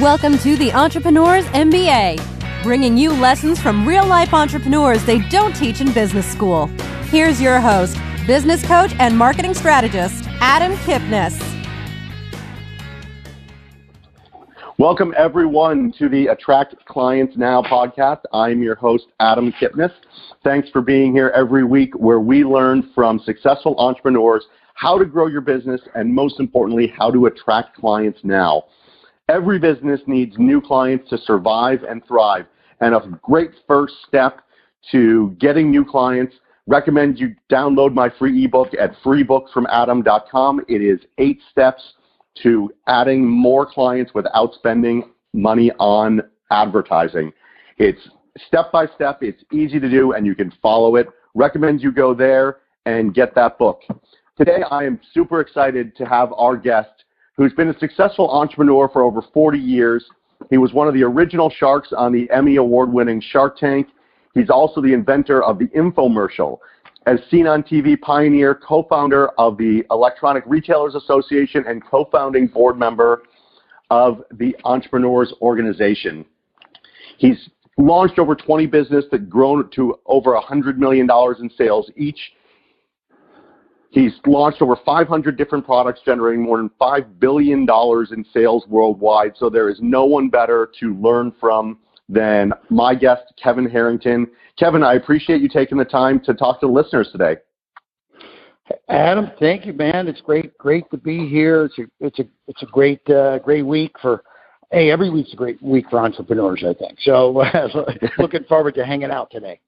Welcome to the Entrepreneur's MBA, bringing you lessons from real-life entrepreneurs they don't teach in business school. Here's your host, business coach and marketing strategist, Adam Kipnes. Welcome, everyone, to the Attract Clients Now podcast. I'm your host, Adam Kipnes. Thanks for being here every week, where we learn from successful entrepreneurs how to grow your business and, most importantly, how to attract clients now. Every business needs new clients to survive and thrive, and a great first step to getting new clients, recommend you download my free ebook at freebookfromadam.com. It is 8 steps to adding more clients without spending money on advertising. It's step by step, it's easy to do, and you can follow it. Recommend you go there and get that book. Today, I am super excited to have our guest, who's been a successful entrepreneur for over 40 years. He was one of the original sharks on the Emmy award-winning Shark Tank. He's also the inventor of the Infomercial, as seen on TV pioneer, co-founder of the Electronic Retailers Association, and co-founding board member of the Entrepreneurs Organization. He's launched over 20 businesses that grown to over $100 million in sales each. He's launched over 500 different products, generating more than $5 billion in sales worldwide. So there is no one better to learn from than my guest, Kevin Harrington. Kevin, I appreciate you taking the time to talk to the listeners today. Adam, thank you, man. It's great to be here. It's a great week for. Hey, every week's a great week for entrepreneurs, I think. So looking forward to hanging out today.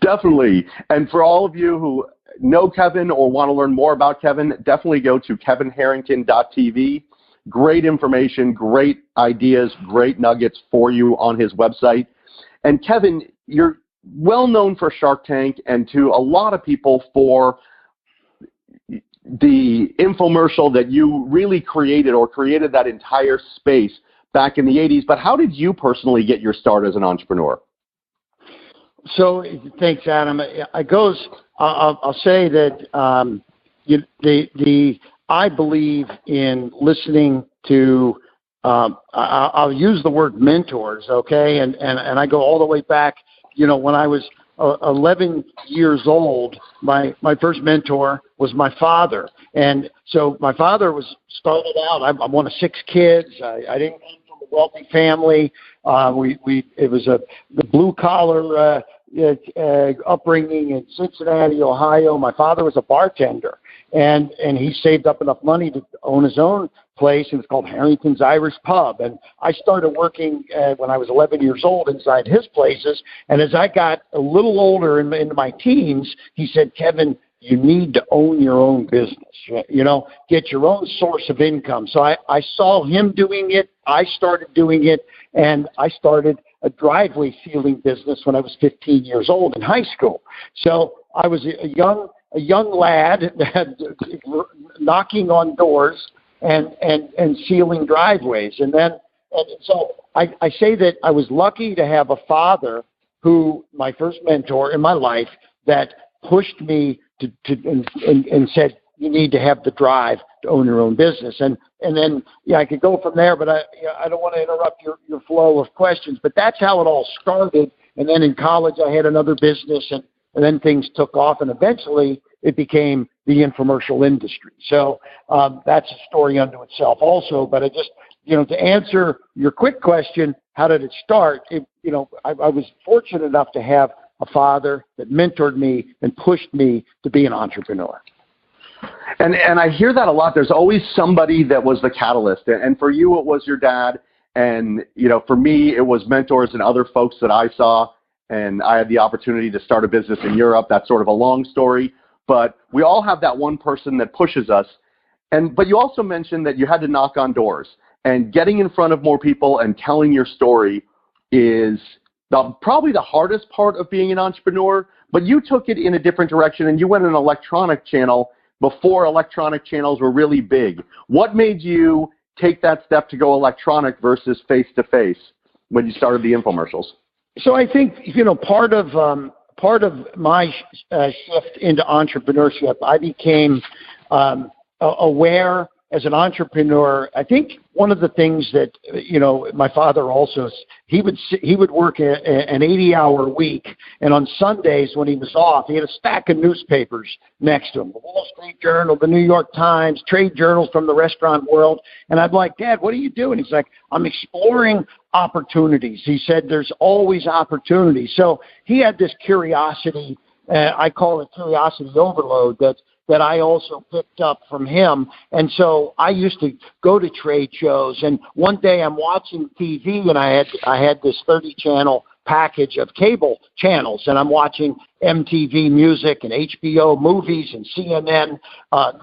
Definitely. And for all of you who know Kevin or want to learn more about Kevin, definitely go to kevinharrington.tv. Great information, great ideas, great nuggets for you on his website. And Kevin, you're well known for Shark Tank and to a lot of people for the infomercial that you really created that entire space back in the 80s. But how did you personally get your start as an entrepreneur? So thanks, Adam. I'll say that I believe in listening to. I'll use the word mentors, okay, and I go all the way back. You know, when I was 11 years old, my first mentor was my father, and so my father started out. I'm one of 6 kids. I didn't come from a wealthy family. It was the blue collar upbringing in Cincinnati, Ohio. My father was a bartender, and he saved up enough money to own his own place, and it's called Harrington's Irish Pub. And I started working when I was 11 years old inside his places. And as I got a little older into my teens, he said, "Kevin, you need to own your own business, get your own source of income." So I saw him doing it. I started doing it, and I started a driveway sealing business when I was 15 years old in high school. So I was a young lad knocking on doors and sealing driveways. And so I say that I was lucky to have a father who, my first mentor in my life, that pushed me and said, you need to have the drive to own your own business. And then, I could go from there, but I don't want to interrupt your flow of questions, but that's how it all started. And then in college, I had another business, and then things took off, and eventually it became the infomercial industry. So that's a story unto itself also. But I just, to answer your quick question, how did it start? I was fortunate enough to have a father that mentored me and pushed me to be an entrepreneur. And I hear that a lot. There's always somebody that was the catalyst. And for you, it was your dad. And, for me, it was mentors and other folks that I saw. And I had the opportunity to start a business in Europe. That's sort of a long story. But we all have that one person that pushes us. But you also mentioned that you had to knock on doors. And getting in front of more people and telling your story is probably the hardest part of being an entrepreneur. But you took it in a different direction, and you went an electronic channel before electronic channels were really big. What made you take that step to go electronic versus face-to-face when you started the infomercials? So I think, part of my shift into entrepreneurship, I became aware as an entrepreneur, I think one of the things that, my father also, he would work an 80-hour week, and on Sundays when he was off, he had a stack of newspapers next to him, the Wall Street Journal, the New York Times, trade journals from the restaurant world. And I'd like, Dad, what are you doing? He's like, I'm exploring opportunities. He said, there's always opportunities. So he had this curiosity, I call it curiosity overload, that I also picked up from him. And so I used to go to trade shows, and one day I'm watching TV, and I had this 30-channel package of cable channels, and I'm watching MTV Music and HBO Movies and CNN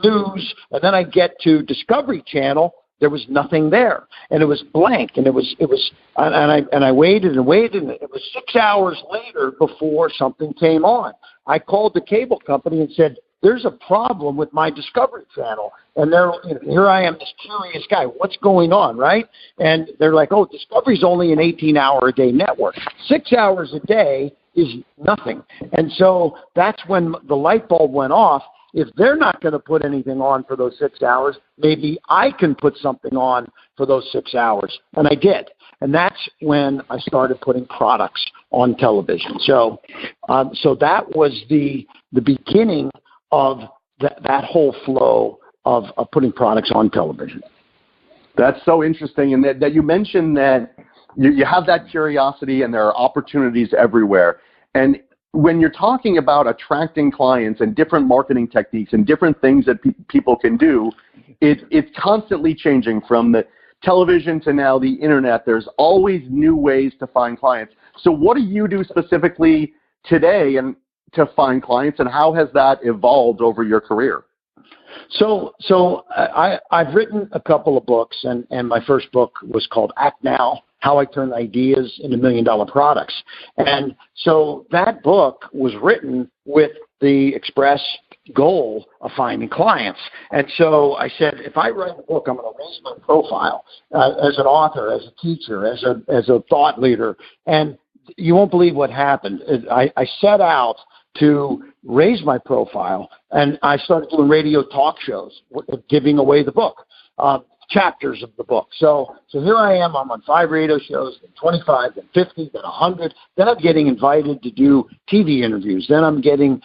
News, and then I get to Discovery Channel. There was nothing there, and it was blank, and I waited and waited, and it was 6 hours later before something came on. I called the cable company and said, there's a problem with my Discovery Channel. And here I am, this curious guy. What's going on, right? And they're like, oh, Discovery's only an 18-hour-a-day network. 6 hours a day is nothing. And so that's when the light bulb went off. If they're not going to put anything on for those 6 hours, maybe I can put something on for those 6 hours. And I did. And that's when I started putting products on television. So that was the beginning of that whole flow of putting products on television. That's so interesting. And that you mentioned that you have that curiosity and there are opportunities everywhere. And when you're talking about attracting clients and different marketing techniques and different things that people can do, it's constantly changing from the television to now the internet. There's always new ways to find clients. So what do you do specifically today and to find clients, and how has that evolved over your career? So I've written a couple of books, and my first book was called Act Now, How I Turn Ideas into $1 Million Products. And so that book was written with the express goal of finding clients. And so I said, if I write a book, I'm going to raise my profile as an author, as a teacher, as a thought leader. And you won't believe what happened. I set out to raise my profile, and I started doing radio talk shows, giving away the book, chapters of the book. So here I am. I'm on 5 radio shows, then 25, then 50, then 100. Then I'm getting invited to do TV interviews. Then I'm getting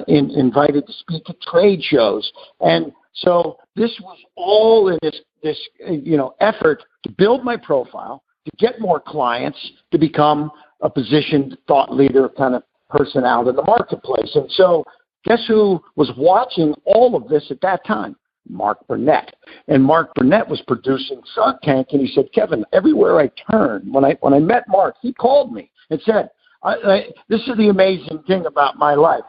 invited to speak at trade shows. And so this was all in this effort to build my profile, to get more clients, to become a positioned thought leader kind of person out in the marketplace. And so guess who was watching all of this at that time? Mark Burnett. And Mark Burnett was producing Shark Tank, and he said, Kevin, everywhere I turn, when I met Mark, he called me and said, this is the amazing thing about my life.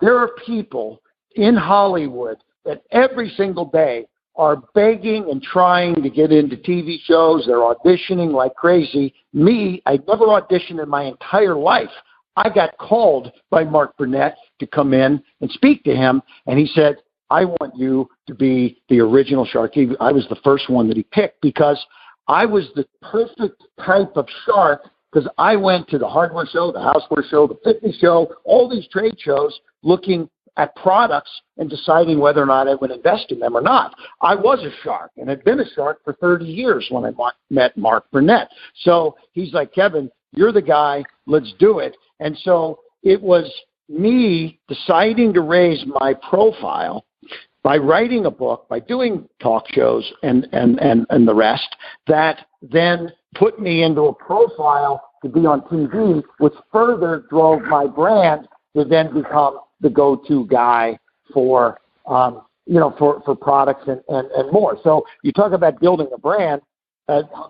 There are people in Hollywood that every single day are begging and trying to get into TV shows. They're auditioning like crazy. Me, I'd never auditioned in my entire life. I got called by Mark Burnett to come in and speak to him, and he said, I want you to be the original shark. I was the first one that he picked because I was the perfect type of shark, because I went to the hardware show, the houseware show, the fitness show, all these trade shows, looking at products and deciding whether or not I would invest in them or not. I was a shark and had been a shark for 30 years when I met Mark Burnett. So he's like, Kevin, you're the guy, let's do it. And so it was me deciding to raise my profile by writing a book, by doing talk shows and the rest, that then put me into a profile to be on TV, which further drove my brand to then become the go-to guy for products and more. So you talk about building a brand.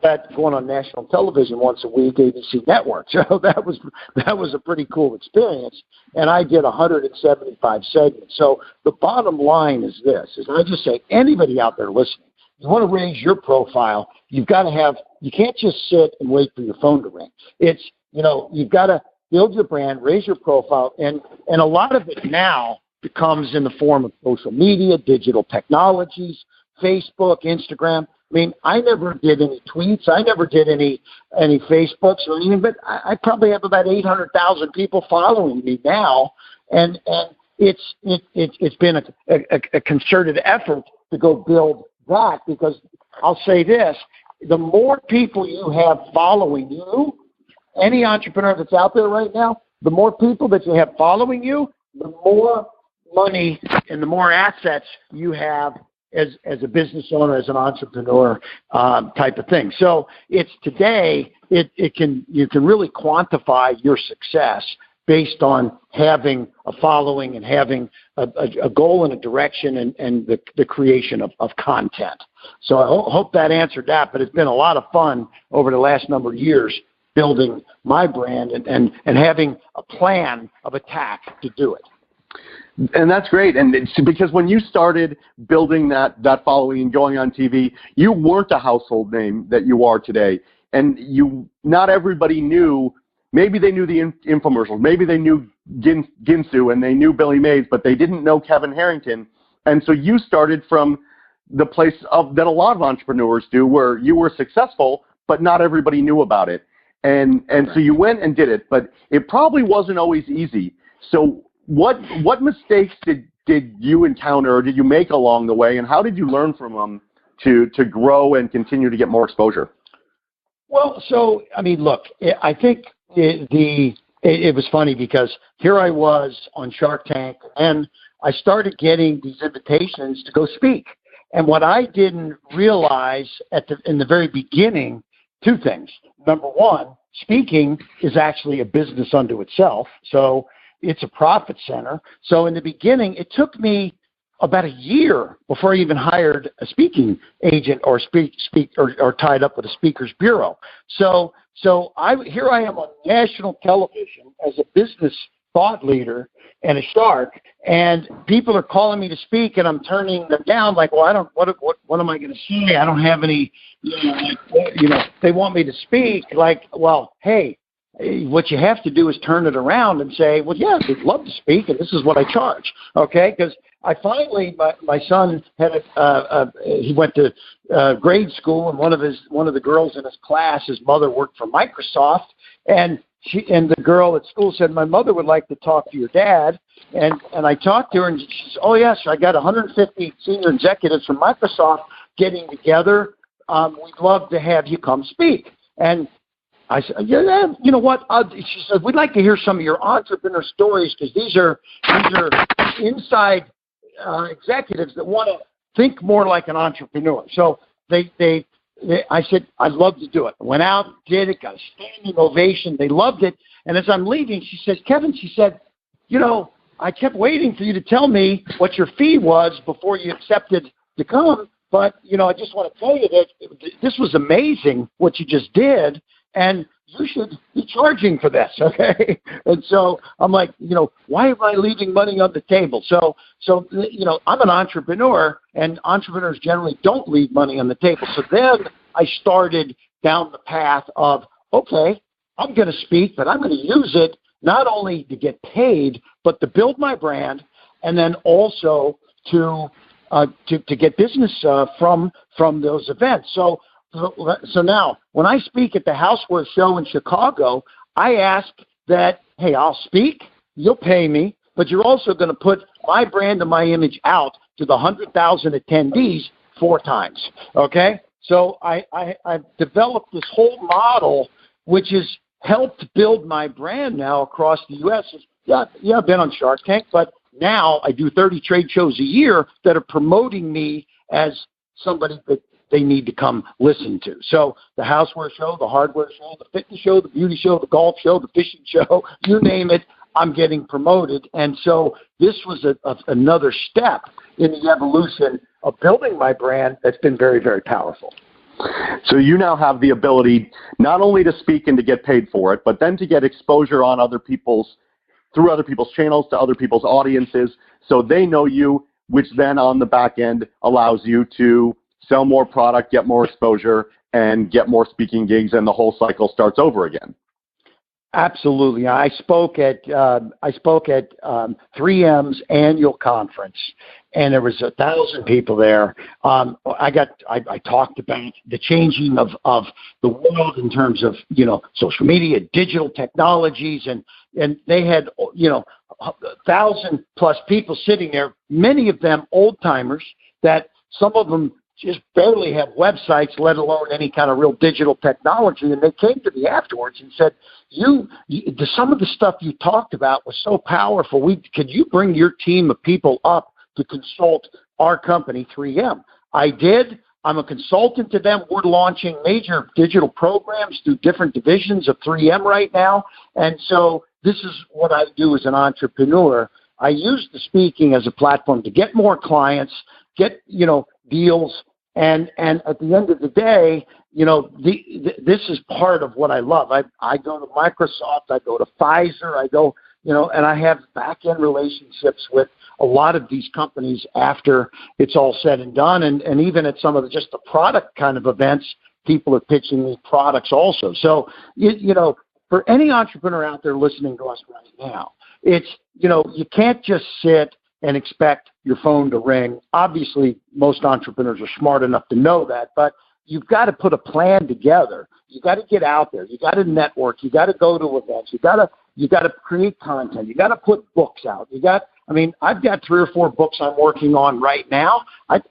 That's going on national television once a week, ABC Network. So that was a pretty cool experience. And I did 175 segments. So the bottom line is this, is I just say, anybody out there listening, you want to raise your profile, you've got to have, you can't just sit and wait for your phone to ring. It's, you've got to build your brand, raise your profile, and a lot of it now becomes in the form of social media, digital technologies, Facebook, Instagram. I mean, I never did any tweets. I never did any Facebooks or anything, but I probably have about 800,000 people following me now, and it's been a concerted effort to go build that because I'll say this, the more people you have following you, any entrepreneur that's out there right now, the more people that you have following you, the more money and the more assets you have as a business owner, as an entrepreneur type of thing. So it's today, you can really quantify your success based on having a following and having a goal and a direction and the creation of content. So I hope that answered that, but it's been a lot of fun over the last number of years building my brand and having a plan of attack to do it. And that's great. And it's because when you started building that following and going on TV, you weren't a household name that you are today. And not everybody knew, maybe they knew the infomercials, maybe they knew Ginsu and they knew Billy Mays, but they didn't know Kevin Harrington. And so you started from the place that a lot of entrepreneurs do, where you were successful, but not everybody knew about it. And so you went and did it, but it probably wasn't always easy. So what mistakes did you encounter or did you make along the way, and how did you learn from them to grow and continue to get more exposure? Well, so, I mean, look, I think it was funny because here I was on Shark Tank, and I started getting these invitations to go speak. And what I didn't realize in the very beginning, two things. Number one, speaking is actually a business unto itself. So it's a profit center. So in the beginning, it took me about a year before I even hired a speaking agent or or tied up with a speaker's bureau. So here I am on national television as a business thought leader and a shark, and people are calling me to speak, and I'm turning them down. Like, well, what am I going to say? I don't have any, they want me to speak. Like, well, hey, what you have to do is turn it around and say, well, yeah, I'd love to speak, and this is what I charge, okay? Because I finally, my son had he went to grade school, and one of the girls in his class, his mother worked for Microsoft, and the girl at school said, my mother would like to talk to your dad, and I talked to her, and she said, oh yes, I got 150 senior executives from Microsoft getting together. We'd love to have you come speak. And I said, yeah, you know what? She said, we'd like to hear some of your entrepreneur stories, because these are inside executives that want to think more like an entrepreneur. So I said, I'd love to do it. I went out, did it, got a standing ovation. They loved it. And as I'm leaving, she says, Kevin, she said, I kept waiting for you to tell me what your fee was before you accepted to come. But, I just want to tell you that this was amazing what you just did, and you should be charging for this, okay? And so I'm like, why am I leaving money on the table? So I'm an entrepreneur, and entrepreneurs generally don't leave money on the table. So then I started down the path of, okay, I'm going to speak, but I'm going to use it not only to get paid, but to build my brand, and then also to get business from those events. So now, when I speak at the Houseware Show in Chicago, I ask that, hey, I'll speak, you'll pay me, but you're also going to put my brand and my image out to the 100,000 attendees 4 times, okay? So I've developed this whole model, which has helped build my brand now across the U.S. Yeah, I've been on Shark Tank, but now I do 30 trade shows a year that are promoting me as somebody that they need to come listen to. So the Houseware Show, the Hardware Show, the Fitness Show, the Beauty Show, the Golf Show, the Fishing Show, you name it, I'm getting promoted. And so this was another step in the evolution of building my brand that's been very, very powerful. So you now have the ability not only to speak and to get paid for it, but then to get exposure on through other people's channels to other people's audiences, so they know you, which then on the back end allows you to sell more product, get more exposure, and get more speaking gigs, and the whole cycle starts over again. Absolutely. I spoke at 3M's annual conference, and there was 1,000 people there. I talked about the changing of the world in terms of social media, digital technologies, and they had 1,000+ people sitting there. Many of them old timers that some of them just barely have websites, let alone any kind of real digital technology. And they came to me afterwards and said, some of the stuff you talked about was so powerful. Could you bring your team of people up to consult our company, 3M? I did. I'm a consultant to them. We're launching major digital programs through different divisions of 3M right now. And so this is what I do as an entrepreneur. I use the speaking as a platform to get more clients, get, deals. And at the end of the day, this is part of what I love. I go to Microsoft, I go to Pfizer, and I have back-end relationships with a lot of these companies after it's all said and done. And even at some of just the product kind of events, people are pitching these products also. So, for any entrepreneur out there listening to us right now, it's, you can't just sit and expect your phone to ring. Obviously, most entrepreneurs are smart enough to know that, but you've got to put a plan together. You got to get out there. You got to network. You got to go to events. You got to create content. You got to put books out. I've got 3 or 4 books I'm working on right now.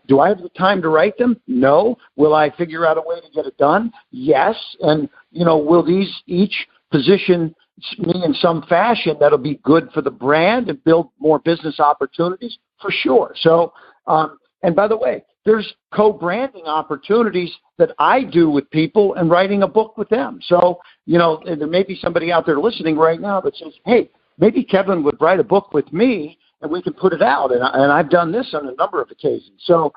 Do I have the time to write them? No. Will I figure out a way to get it done? Yes. And, will these each position me in some fashion that'll be good for the brand and build more business opportunities? For sure. So, and by the way, there's co-branding opportunities that I do with people and writing a book with them. So, there may be somebody out there listening right now that says, hey, maybe Kevin would write a book with me and we can put it out. And I've done this on a number of occasions. So,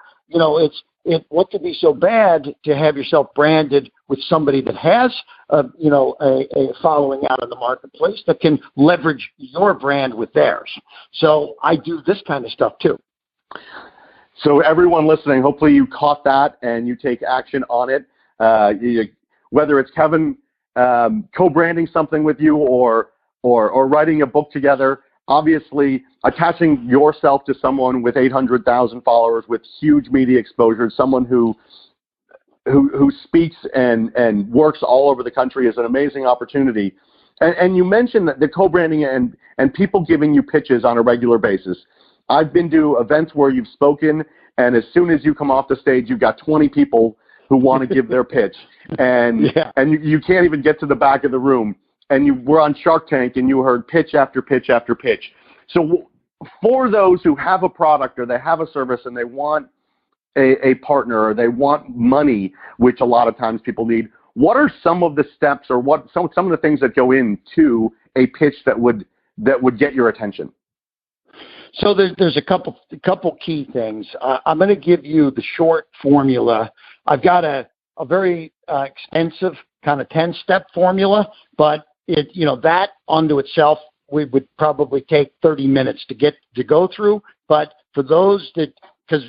what could be so bad to have yourself branded with somebody that has, a following out in the marketplace that can leverage your brand with theirs. So I do this kind of stuff too. So everyone listening, hopefully you caught that and you take action on it. Whether it's Kevin co-branding something with you or writing a book together, obviously attaching yourself to someone with 800,000 followers with huge media exposure, someone who speaks and works all over the country is an amazing opportunity. And you mentioned that the co-branding and people giving you pitches on a regular basis. I've been to events where you've spoken, and as soon as you come off the stage, you've got 20 people who want to give their pitch, and you can't even get to the back of the room. And you were on Shark Tank, and you heard pitch after pitch after pitch. So for those who have a product or they have a service and they want a partner or they want money, which a lot of times people need, what are some of the steps or what some of the things that go into a pitch that would get your attention? So there's a couple key things. I'm going to give you the short formula. I've got a very extensive kind of 10-step formula, but that unto itself would probably take 30 minutes to go through. But for those that, because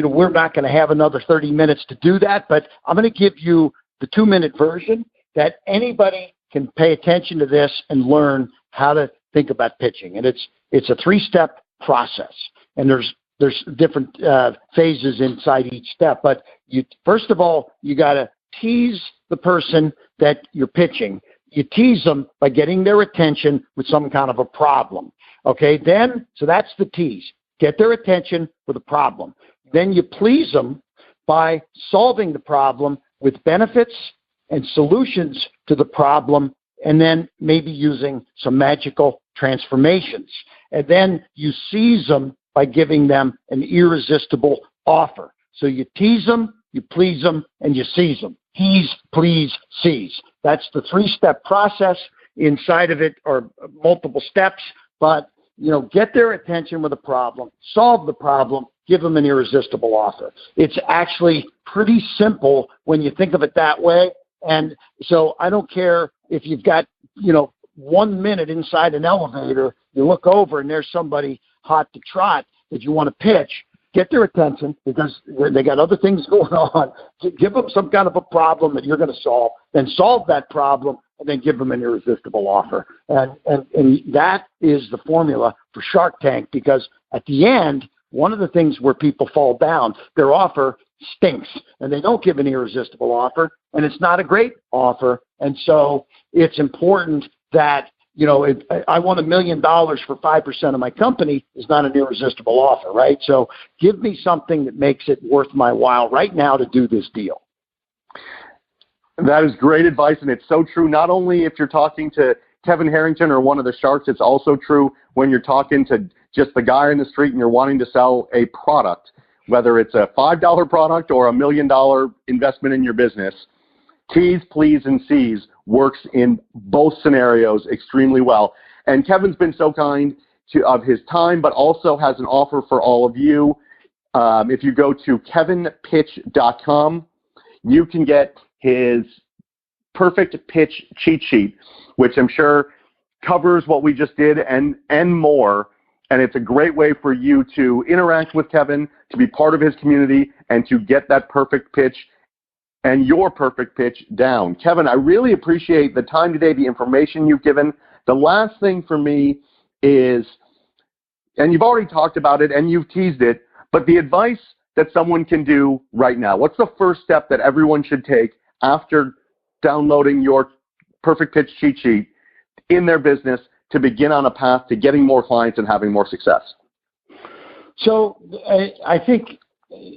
we're not going to have another 30 minutes to do that, but I'm going to give you the 2-minute version that anybody can pay attention to this and learn how to think about pitching. And it's a 3-step process, and there's different phases inside each step. But first of all, you got to tease the person that you're pitching. You tease them by getting their attention with some kind of a problem. Okay, so that's the tease. Get their attention with a problem. Then you please them by solving the problem with benefits and solutions to the problem, and then maybe using some magical transformations. And then you seize them by giving them an irresistible offer. So you tease them, you please them, and you seize them. Tease, please, seize. That's the 3-step process. Inside of it are multiple steps, but get their attention with a problem, solve the problem, give them an irresistible offer. It's actually pretty simple when you think of it that way. And so I don't care if you've got 1 minute inside an elevator, you look over and there's somebody hot to trot that you want to pitch. Get their attention because they got other things going on. Give them some kind of a problem that you're going to solve, then solve that problem, and then give them an irresistible offer. And that is the formula for Shark Tank, because at the end, one of the things where people fall down, their offer stinks, and they don't give an irresistible offer, and it's not a great offer. And so it's important that I want $1 million for 5% of my company is not an irresistible offer, right? So give me something that makes it worth my while right now to do this deal. That is great advice, and it's so true. Not only if you're talking to Kevin Harrington or one of the sharks, it's also true when you're talking to just the guy in the street and you're wanting to sell a product, whether it's a $5 product or $1 million investment in your business. T's, please, and C's works in both scenarios extremely well. And Kevin's been so kind of his time, but also has an offer for all of you. If you go to kevinpitch.com, you can get his perfect pitch cheat sheet, which I'm sure covers what we just did and more. And it's a great way for you to interact with Kevin, to be part of his community, and to get that perfect pitch and your perfect pitch down. Kevin, I really appreciate the time today, the information you've given. The last thing for me is, and you've already talked about it and you've teased it, but the advice that someone can do right now. What's the first step that everyone should take after downloading your perfect pitch cheat sheet in their business to begin on a path to getting more clients and having more success? So I think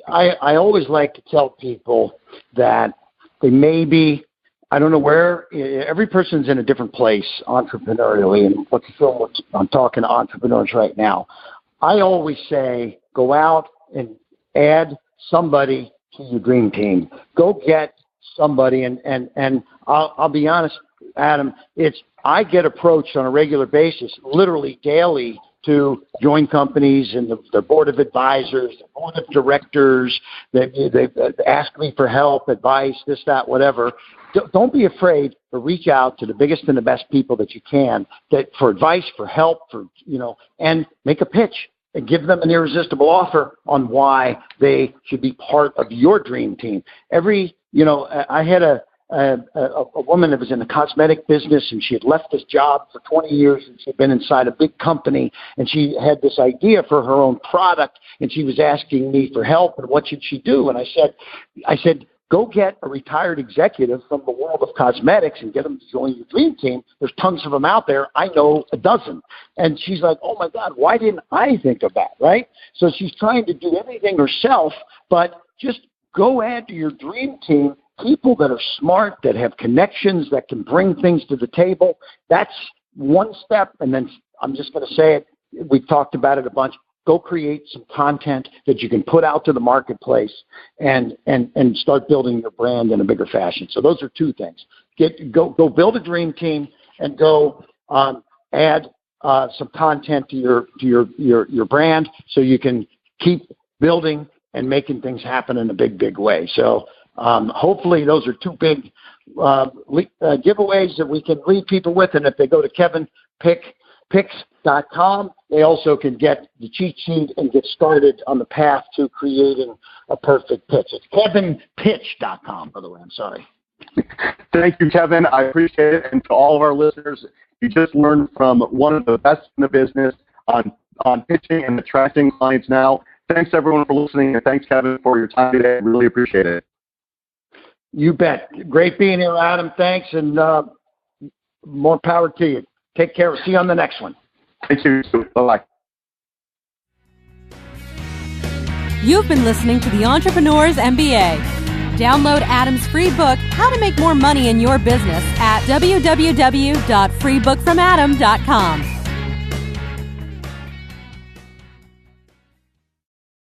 I always like to tell people that they may be, I don't know where, every person's in a different place entrepreneurially, and I'm talking to entrepreneurs right now. I always say, go out and add somebody to your dream team. Go get somebody, and I'll be honest, Adam, I get approached on a regular basis, literally daily, to join companies and the board of advisors, the board of directors. They ask me for help, advice, this, that, whatever. Don't be afraid to reach out to the biggest and the best people that you can for advice, for help, and make a pitch and give them an irresistible offer on why they should be part of your dream team. I had a woman that was in the cosmetic business, and she had left this job for 20 years, and she'd been inside a big company, and she had this idea for her own product, and she was asking me for help, and what should she do? And I said, go get a retired executive from the world of cosmetics and get them to join your dream team. There's tons of them out there. I know a dozen. And she's like, oh my God, why didn't I think of that, right? So she's trying to do everything herself, but just go add to your dream team people that are smart, that have connections, that can bring things to the table. That's one step. And then I'm just going to say it. We've talked about it a bunch. Go create some content that you can put out to the marketplace and start building your brand in a bigger fashion. So those are two things. Go build a dream team and go add some content to your brand so you can keep building and making things happen in a big way. So hopefully those are two big giveaways that we can leave people with. And if they go to kevinpitch.com, they also can get the cheat sheet and get started on the path to creating a perfect pitch. It's kevinpitch.com, by the way. I'm sorry. Thank you, Kevin. I appreciate it. And to all of our listeners, you just learned from one of the best in the business on pitching and attracting clients now. Thanks, everyone, for listening. And thanks, Kevin, for your time today. I really appreciate it. You bet. Great being here, Adam. Thanks, and more power to you. Take care. We'll see you on the next one. Thank you. Bye-bye. You've been listening to the Entrepreneur's MBA. Download Adam's free book, How to Make More Money in Your Business, at www.freebookfromadam.com.